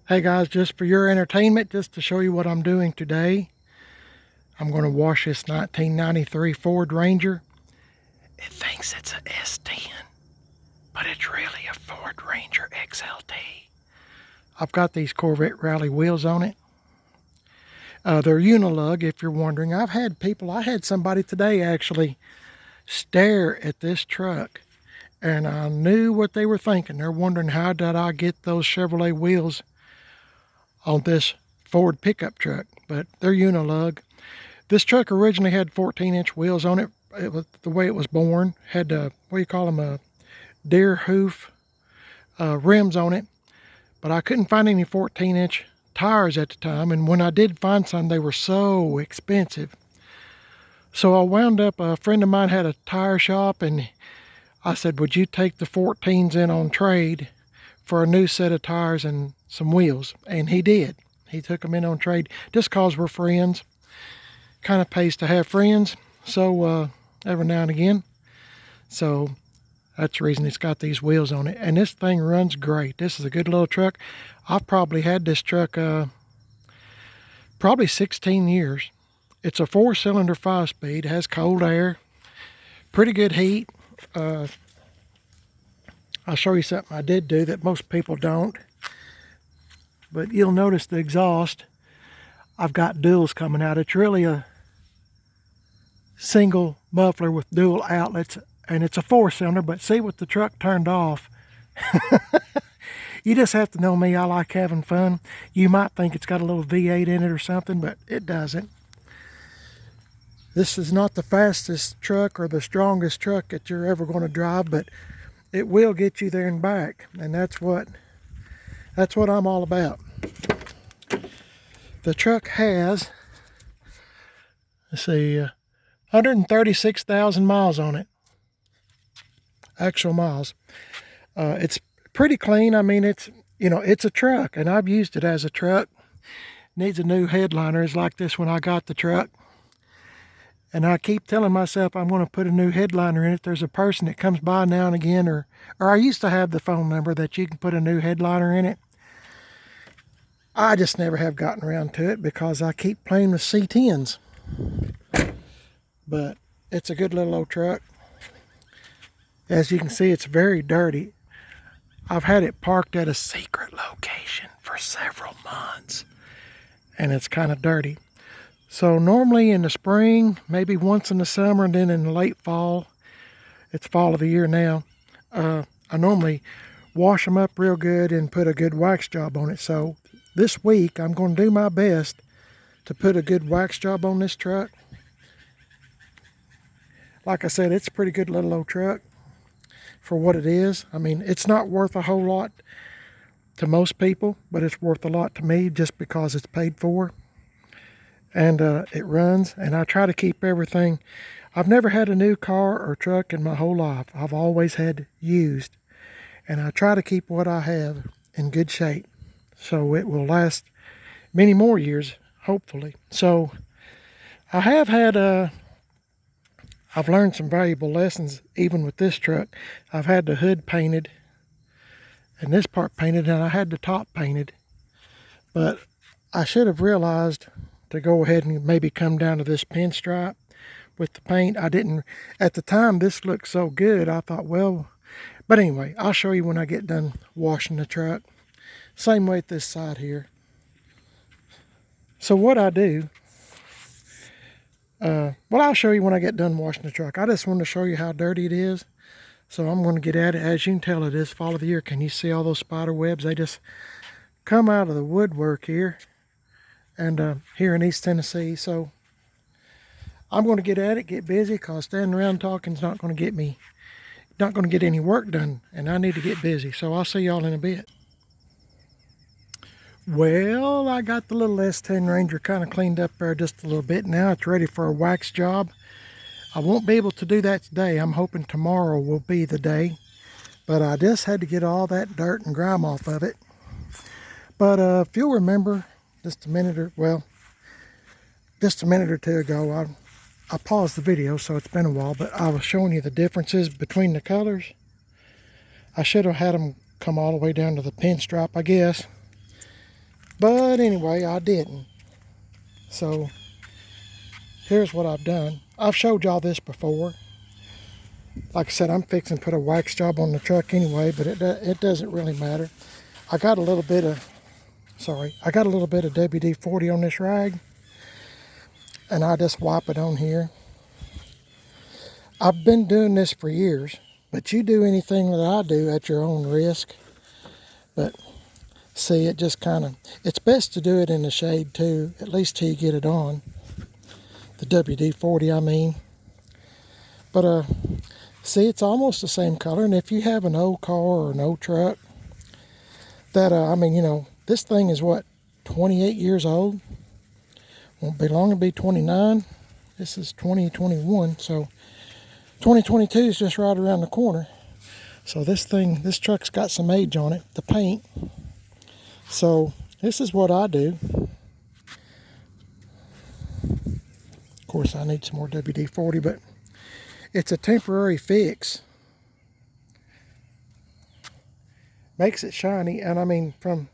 Hey guys, just for your entertainment, just to show you what I'm doing today, I'm going to wash this 1993 Ford Ranger. It thinks it's an S10, but it's really a Ford Ranger XLT. I've got these Corvette Rally wheels on it. They're Unilug, if you're wondering. I had somebody today actually stare at this truck, and I knew what they were thinking. They're wondering, how did I get those Chevrolet wheels on this Ford pickup truck? But they're Unilug. This truck originally had 14-inch wheels on it. It was the way it was born. Had what do you call them? Deer hoof rims on it. But I couldn't find any 14-inch tires at the time, and when I did find some, they were so expensive. So I wound up, a friend of mine had a tire shop, and I said, would you take the 14s in on trade for a new set of tires and some wheels? And he did. He took them in on trade just cause we're friends. Kind of pays to have friends, so every now and again. So that's the reason it's got these wheels on it. And this thing runs great. This is a good little truck. I've probably had this truck probably 16 years. It's a 4-cylinder 5-speed. It has cold air. Pretty good heat. I'll show you something I did do that most people don't. But you'll notice the exhaust. I've got duals coming out. It's really a single muffler with dual outlets, and it's a 4-cylinder, but see, with the truck turned off, you just have to know me. I like having fun. You might think it's got a little V8 in it or something, but it doesn't. This is not the fastest truck or the strongest truck that you're ever going to drive, but it will get you there and back, and that's what I'm all about. The truck has, let's see, 136,000 miles on it. Actual miles. It's pretty clean. I mean, it's a truck, and I've used it as a truck. Needs a new headliner. It's like this when I got the truck. And I keep telling myself I'm going to put a new headliner in it. There's a person that comes by now and again, or I used to have the phone number that you can put a new headliner in it. I just never have gotten around to it because I keep playing with C10s. But it's a good little old truck. As you can see, it's very dirty. I've had it parked at a secret location for several months, and it's kind of dirty. So normally in the spring, maybe once in the summer, and then in the late fall, it's fall of the year now, I normally wash them up real good and put a good wax job on it. So this week, I'm going to do my best to put a good wax job on this truck. Like I said, it's a pretty good little old truck for what it is. I mean, it's not worth a whole lot to most people, but it's worth a lot to me just because it's paid for. And it runs, and I try to keep everything. I've never had a new car or truck in my whole life. I've always had used, and I try to keep what I have in good shape so it will last many more years, hopefully. So I have had I've learned some valuable lessons even with this truck. I've had the hood painted and this part painted, and I had the top painted, but I should have realized to go ahead and maybe come down to this pinstripe with the paint. I didn't, at the time this looked so good, I thought, well, but anyway, I'll show you when I get done washing the truck. Same way at this side here. So what I do, well, I'll show you when I get done washing the truck. I just wanted to show you how dirty it is. So I'm going to get at it. As you can tell, it is fall of the year. Can you see all those spider webs? They just come out of the woodwork here. And here in East Tennessee. So I'm going to get at it, get busy, because standing around talking is not going to get any work done, and I need to get busy. So I'll see y'all in a bit. Well, I got the little S10 Ranger kind of cleaned up there just a little bit. Now it's ready for a wax job. I won't be able to do that today. I'm hoping tomorrow will be the day. But I just had to get all that dirt and grime off of it. But if you'll remember, just a minute or two ago, I paused the video, so it's been a while, but I was showing you the differences between the colors. I should have had them come all the way down to the pinstripe, I guess. But anyway, I didn't. So here's what I've done. I've showed y'all this before. Like I said, I'm fixing to put a wax job on the truck anyway, but it doesn't really matter. I got a little bit of WD-40 on this rag, and I just wipe it on here. I've been doing this for years, but you do anything that I do at your own risk. But see, it just kind of, it's best to do it in the shade too, at least till you get it on. The WD-40, I mean. But see, it's almost the same color, and if you have an old car or an old truck, that, I mean, you know, this thing is what, 28 years old? Won't be long to be 29. This is 2021, so 2022 is just right around the corner. So this truck's got some age on it, the paint. So this is what I do. Of course, I need some more WD-40, but it's a temporary fix. Makes it shiny, and I mean, from,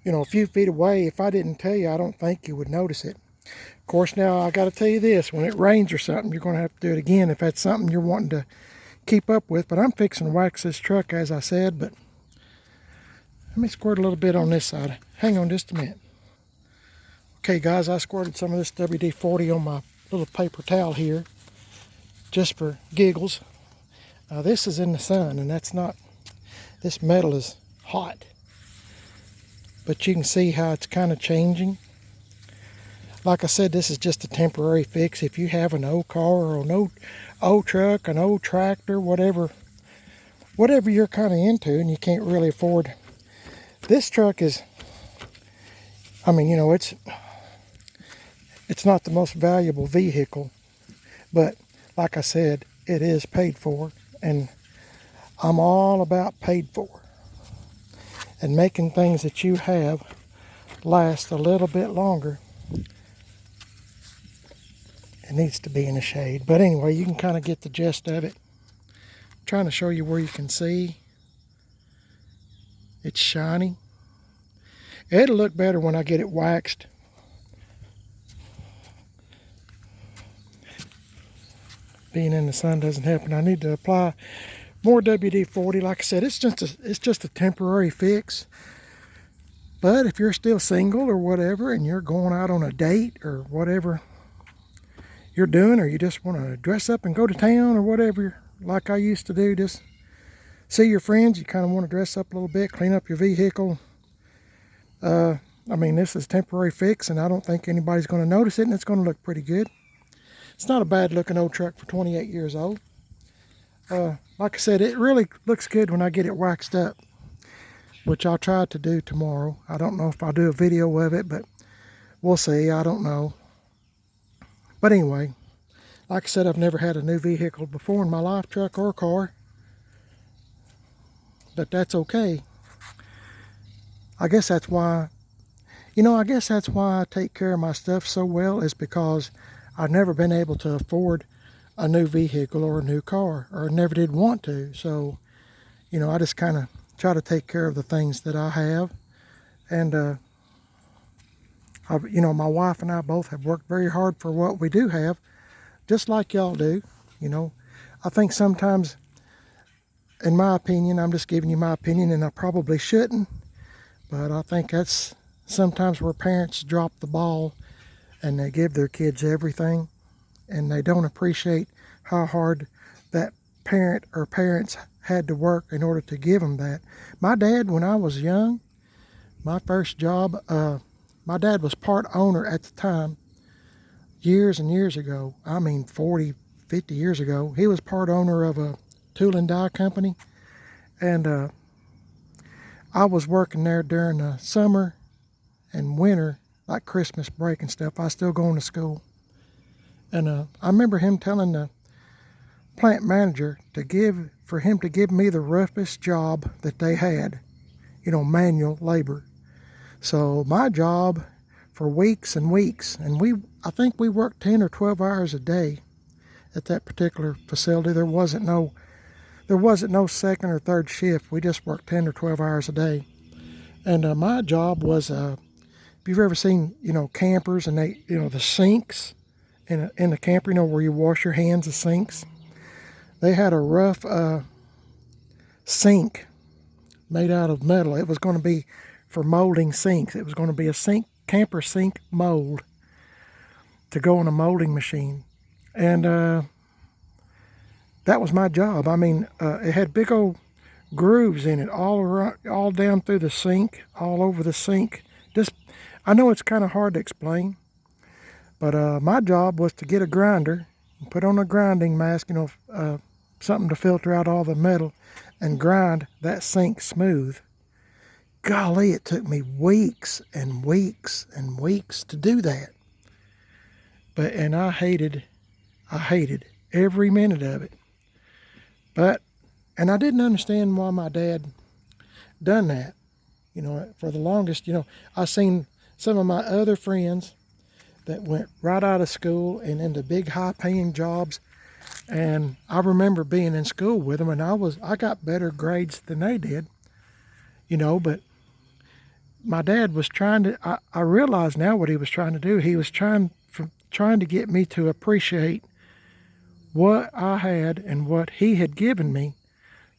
you know, a few feet away, if I didn't tell you, I don't think you would notice it. Of course, now I got to tell you this, when it rains or something, you're going to have to do it again if that's something you're wanting to keep up with. But I'm fixing to wax this truck, as I said, but let me squirt a little bit on this side. Hang on just a minute. Okay, guys, I squirted some of this WD-40 on my little paper towel here, just for giggles. This is in the sun, and that's not, this metal is hot. But you can see how it's kind of changing. Like I said, this is just a temporary fix. If you have an old car or an old truck, an old tractor, whatever you're kind of into and you can't really afford. This truck is, I mean, you know, it's not the most valuable vehicle, but like I said, it is paid for, and I'm all about paid for. And making things that you have last a little bit longer. It needs to be in the shade. But anyway, you can kind of get the gist of it. I'm trying to show you where you can see. It's shiny. It'll look better when I get it waxed. Being in the sun doesn't help, and I need to apply more WD-40. Like I said, it's just a temporary fix. But if you're still single or whatever, and you're going out on a date or whatever you're doing, or you just want to dress up and go to town or whatever, like I used to do, just see your friends, you kind of want to dress up a little bit, clean up your vehicle. I mean, this is a temporary fix, and I don't think anybody's going to notice it, and it's going to look pretty good. It's not a bad looking old truck for 28 years old. Like I said, it really looks good when I get it waxed up, which I'll try to do tomorrow. I don't know if I'll do a video of it, but we'll see. I don't know. But anyway, like I said, I've never had a new vehicle before in my life, truck or car. But that's okay. I guess that's why, you know, I guess that's why I take care of my stuff so well, is because I've never been able to afford a new vehicle or a new car, or never did want to. So, you know, I just kind of try to take care of the things that I have. And, you know, my wife and I both have worked very hard for what we do have, just like y'all do. You know, I think sometimes, in my opinion, I'm just giving you my opinion, and I probably shouldn't, but I think that's sometimes where parents drop the ball and they give their kids everything, and they don't appreciate how hard that parent or parents had to work in order to give them that. My dad, when I was young, my first job, my dad was part owner at the time, years and years ago. I mean 40, 50 years ago. He was part owner of a tool and die company, and I was working there during the summer and winter, like Christmas break and stuff. I was still going to school. And I remember him telling the plant manager for him to give me the roughest job that they had, you know, manual labor. So my job for weeks and weeks, and I think we worked 10 or 12 hours a day at that particular facility. There wasn't no second or third shift. We just worked 10 or 12 hours a day. And my job was, if you've ever seen, campers and they, the sinks in the camper, where you wash your hands, the sinks. They had a rough sink made out of metal. It was going to be for molding sinks. It was going to be a camper sink mold to go on a molding machine. And that was my job. I mean, it had big old grooves in it all around, all down through the sink, all over the sink. I know it's kind of hard to explain, but my job was to get a grinder and put on a grinding mask, something to filter out all the metal, and grind that sink smooth. Golly, it took me weeks and weeks and weeks to do that. And I hated every minute of it. And I didn't understand why my dad done that. For the longest, I seen some of my other friends that went right out of school and into big high-paying jobs. And I remember being in school with them, and I got better grades than they did, but my dad was trying to, I realize now what he was trying to do. He was trying to get me to appreciate what I had and what he had given me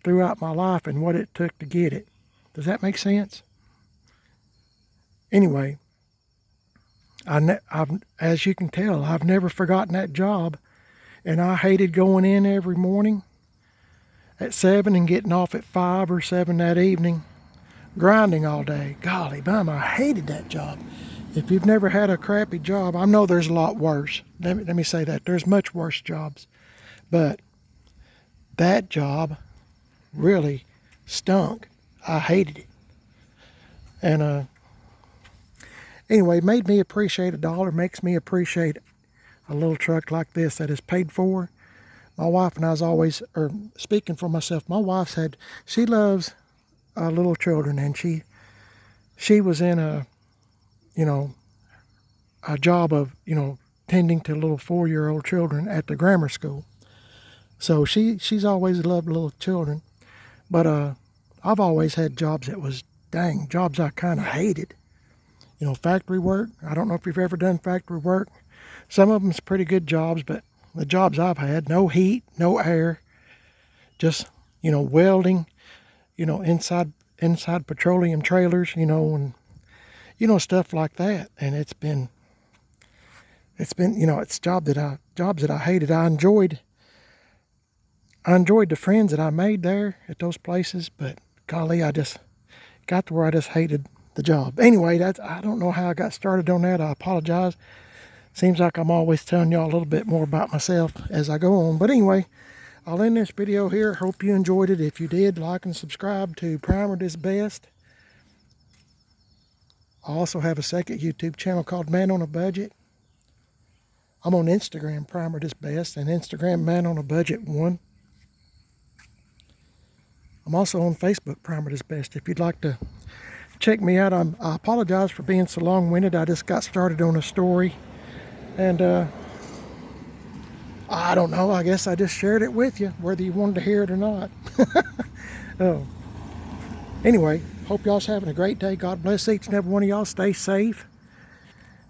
throughout my life and what it took to get it. Does that make sense? Anyway, as you can tell, I've never forgotten that job. And I hated going in every morning at 7 and getting off at 5 or 7 that evening, grinding all day. Golly, bum, I hated that job. If you've never had a crappy job, I know there's a lot worse. Let me say that. There's much worse jobs. But that job really stunk. I hated it. And anyway, it made me appreciate $1, makes me appreciate a little truck like this that is paid for. My wife and I's always, or speaking for myself, my wife said she loves little children, and she was in a job of, tending to little 4-year-old children at the grammar school. So she's always loved little children. But I've always had jobs that was, jobs I kind of hated. Factory work. I don't know if you've ever done factory work. Some of them's pretty good jobs, but the jobs I've had, no heat, no air, just, welding, inside petroleum trailers, and, stuff like that. And it's been, it's jobs that I hated. I enjoyed the friends that I made there at those places, but golly, I just got to where I just hated the job. Anyway, I don't know how I got started on that. I apologize. Seems like I'm always telling y'all a little bit more about myself as I go on. But anyway, I'll end this video here. Hope you enjoyed it. If you did, like and subscribe to Primer This Best. I also have a second YouTube channel called Man on a Budget. I'm on Instagram, Primer This Best, and Instagram, Man on a Budget 1. I'm also on Facebook, Primer This Best. If you'd like to check me out, I apologize for being so long-winded. I just got started on a story. And I don't know, I guess I just shared it with you, whether you wanted to hear it or not. Oh. Anyway, hope y'all's having a great day. God bless each and every one of y'all. Stay safe.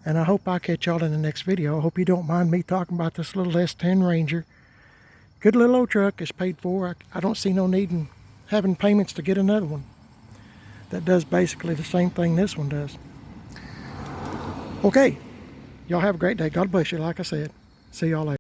And I hope I catch y'all in the next video. I hope you don't mind me talking about this little S10 Ranger. Good little old truck. It's paid for. I don't see no need in having payments to get another one that does basically the same thing this one does. Okay. Y'all have a great day. God bless you, like I said. See y'all later.